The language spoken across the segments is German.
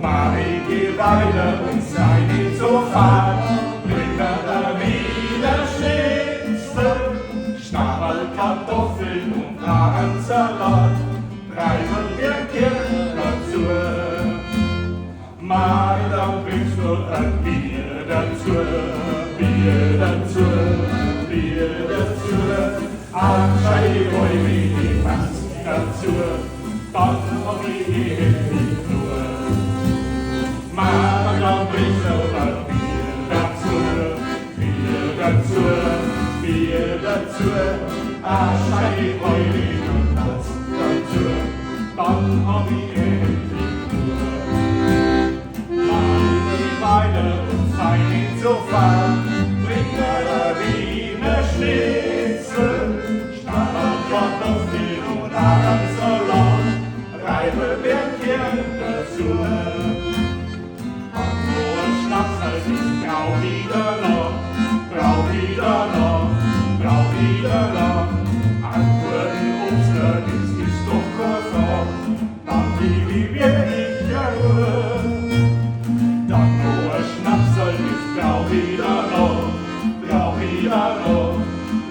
Mari, geh weiter und sei nicht so fad. Bringe wieder Schnitzel, Schnabelkartoffeln und Salat. Reifen wir Kirchen dazu. Mari, dann bringst du ein Bier dazu, Bier dazu, Bier dazu. Anschei die Räume, die Fass dazu, dann hab ich die Hände nur. Mama, dann bringst du ein Bier dazu, Bier dazu, Bier dazu. Anschei die Räume, die Fass dazu, dann hab ich die Hände nur. Mama, geh weiter und sei nicht so fad, bring mir Wiener Schnitzel, Kartoffeln und Salat, reife Bärchen dazu. Und nur Schnaps, ich brauch wieder noch, brauch wieder noch, brauch wieder noch. Ein guten Obstler, das ist doch Korsor, dann gib ich wirklich Ruhe. Dann nur Schnaps, ich brauch wieder noch, brauch wieder noch,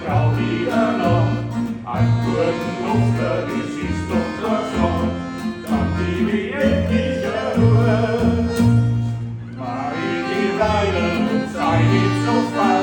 brauch wieder noch. Ein guten Obstler, das ist doch Korsor, dann gib ich endlich Ruhe. Mari, geh weiter und sei nicht so fein.